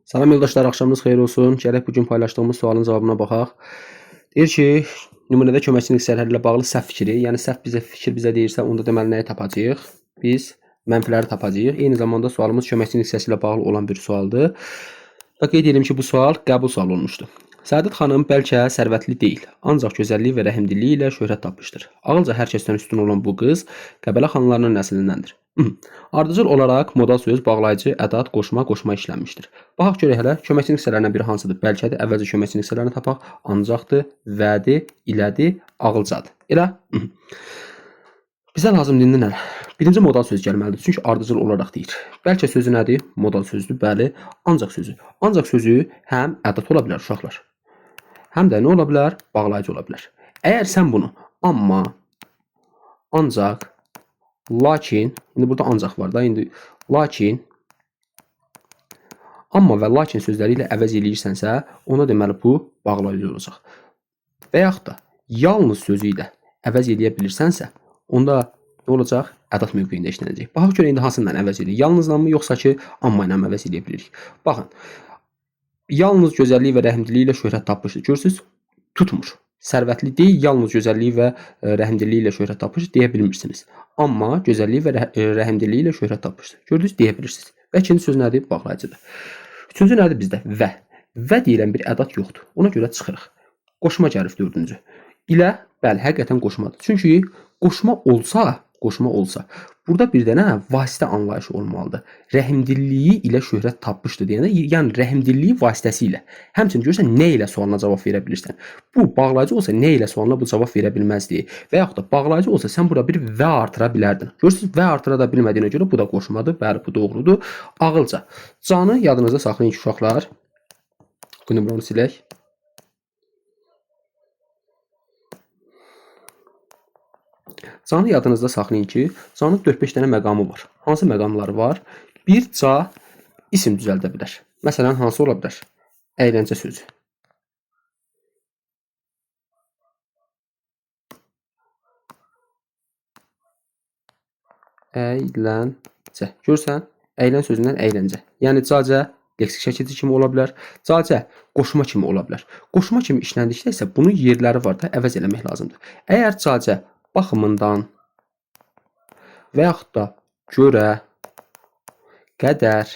Salam yoldaşlar, axşamınız xeyir olsun. Gələk bugün paylaşdığımız sualın cavabına baxaq. Deyir ki, nümunədə köməkçilik hissələri ilə bağlı səhv fikri, yəni səhv fikir bizə deyirsə, onda deməli nəyi tapacağıq? Biz mənfiləri tapacağıq. Eyni zamanda sualımız köməkçilik hissəsi ilə bağlı olan bir sualdır. Və qeyd edim ki, bu sual qəbul sualı olmuşdur. Səadət xanım bəlkə sərvətli deyil, ancaq gözəlliyi və rəhimdiliyi ilə şöhrət tapmışdır. Ağılca hər kəsdən üstün olan bu qız Qəbələ xanlarının nəslindəndir. Ardıcıl olaraq modal söz, bağlayıcı, ədat, qoşma işlənmişdir. Baxaq görək hələ köməkçilik hissələrindən biri hansıdır? Bəlkədir, əvvəlcə köməkçilik hissələrini tapaq. Ancaqdır, vədir, ilədir, ağılcadır. Elə? Bizə lazımdır indi nə? Birinci modal söz gəlməlidir. Çünki ardıcıl olaraq deyir. Bəlkə sözü nədir? Modal sözdür. Bəli, ancaq sözü. Ancaq sözü həm ədat ola bilər uşaqlar. Həm də nə ola bilər? Bağlayıcı ola bilər. Əgər sən bunu amma, ancaq, lakin, indi burada ancaq var da, indi lakin, amma və lakin sözləri ilə əvəz eləyirsənsə, ona deməli bu bağlayıcı olacaq. Və yaxud da yalnız sözü ilə əvəz eləyə bilirsənsə, onda nə olacaq? Ədat mövqeyində işlənəcək. Baxaq görə indi hansından əvəz eləyirik? Yalnızla mı, yoxsa ki, amma ilə əvəz eləyə bilirik? Baxın, yalnız gözəlliyi və rəhimdiliyi ilə şöhrət tapmışdır. Görürsünüz, tutmur. Sərvətli deyil, yalnız gözəlliyi və rəhimdiliyi ilə şöhrət tapmışdır, deyə bilmirsiniz. Amma gözəlliyi və rəhimdiliyi ilə şöhrət tapmışdır. Gördünüz, deyə bilirsiniz. Və ikinci söz nədir? Bağlayıcıdır. Üçüncü nədir bizdə? Və. Və deyilən bir ədat yoxdur. Ona görə çıxırıq. Qoşma gəlir dördüncü. İlə, bəli, həqiqətən qoşmadır. Çünki qoşma olsa, burada bir dənə vasitə anlayışı olmalıdır. Rəhimdilliyi ilə şöhrət tapmışdır deyəndə, yəni rəhimdilliyi vasitəsilə. Həmçinin görürsən, nə ilə sualına cavab verə bilirsən. Bu, bağlayıcı olsa, nə ilə sualına bu cavab verə bilməzdi. Və yaxud da bağlayıcı olsa, sən burada bir və artıra bilərdin. Görürsünüz, və artıra da bilmədiyinə görə bu da qoşmadır. Bəli, bu doğrudur. Ağılca. Canı yadınızda saxlayın ki, uşaqlar. Bu nömrəni silək. Canı yadınızda saxlayın ki, canın 4-5 dənə məqamı var. Hansı məqamları var? Bir ca isim düzəldə bilər. Məsələn, hansı ola bilər? Əyləncə sözü. Əyləncə. Görürsən? Əylən sözündən əyləncə. Yəni cacə leksik şəkilci kimi ola bilər. Cacə qoşma kimi ola bilər. Qoşma kimi işləndikdə isə bunun yerləri var da, əvəz eləmək lazımdır. Əgər cacə baxımından və yaxud da görə, qədər,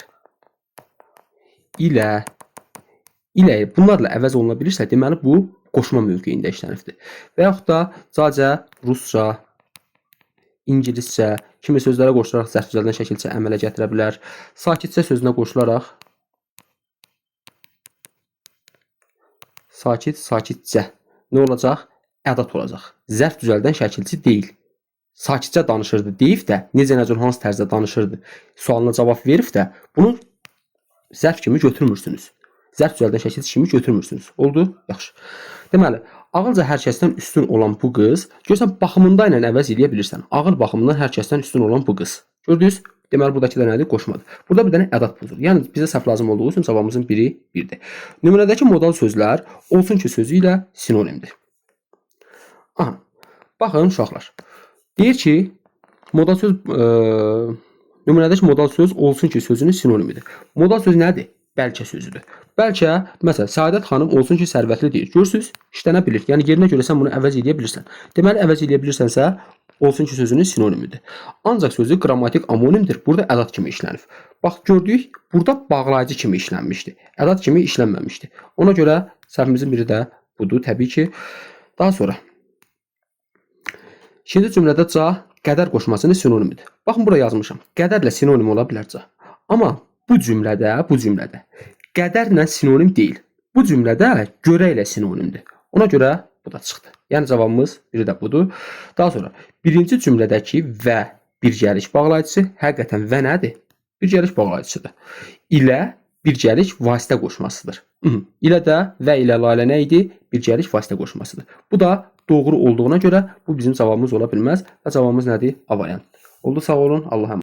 ilə bunlarla əvəz oluna bilirsə, deməli bu qoşma mövqeyində işlənibdir. Və yaxud da cacə rusca, ingiliscə kimi sözlərə qoşularaq zərf düzəldən şəkilçə əmələ gətirə bilər. Sakitcə sözünə qoşularaq sakitcə nə olacaq? Ədat olacaq. Zərf düzəldən şəkilçi deyil. Sakitcə danışırdı deyib də, necə hansı tərzdə danışırdı, sualına cavab verib də, bunu zərf kimi götürmürsünüz. Zərf düzəldən şəkilçi kimi götürmürsünüz. Oldu? Yaxşı. Deməli, ağılca hər kəsdən üstün olan bu qız, görürsən, baxımında ilə əvəz eləyə bilirsən. Ağıl baxımından hər kəsdən üstün olan bu qız. Gördünüz? Deməli, buradakı da nədir? Qoşmadır. Burada bir dənə ədat pozur. Yəni, bizə səhv lazım olduğu üçün cavabımızın biri 1-dir. Nümunədəki modal sözlər olsun ki sözü ilə sinonimdir. Aha, baxın uşaqlar. Deyir ki, modal söz, nümunədəki modal söz olsun ki sözünün sinonimidir. Modal söz nədir? Bəlkə sözüdür. Bəlkə, məsələn, Səadət xanım olsun ki sərvətli deyir. Görürsünüz, işlənə bilir. Yəni, yerinə görə sən bunu əvəz eləyə bilirsən. Deməli, əvəz eləyə bilirsənsə, olsun ki sözünün sinonimidir. Ancaq sözü qrammatik amonimdir. Burada ədat kimi işlənib. Bax, gördük, burada bağlayıcı kimi işlənmişdi. Ədat kimi işlənməmişdi. Ona görə səhvimizin biri də budur, təbii ki. Daha sonra, ikinci cümlədə ca qədər qoşmasının sinonimidir. Baxın, bura yazmışam. Qədərlə sinonim ola bilər ca. Amma bu cümlədə qədərlə sinonim deyil. Bu cümlədə görə ilə sinonimdir. Ona görə bu da çıxdı. Yəni cavabımız biri də budur. Daha sonra birinci cümlədəki və birgəlik bağlayıcısı həqiqətən və nədir? Birgəlik bağlayıcısıdır. İlə birgəlik vasitə qoşmasıdır. İlə də və ilə lalə nə idi? Birgəlik vasitə qoşmasıdır. Bu da doğru olduğuna görə bu bizim cavabımız ola bilməz və cavabımız nədir? A variantdır. Oldu, sağ olun, Allah'a emanet.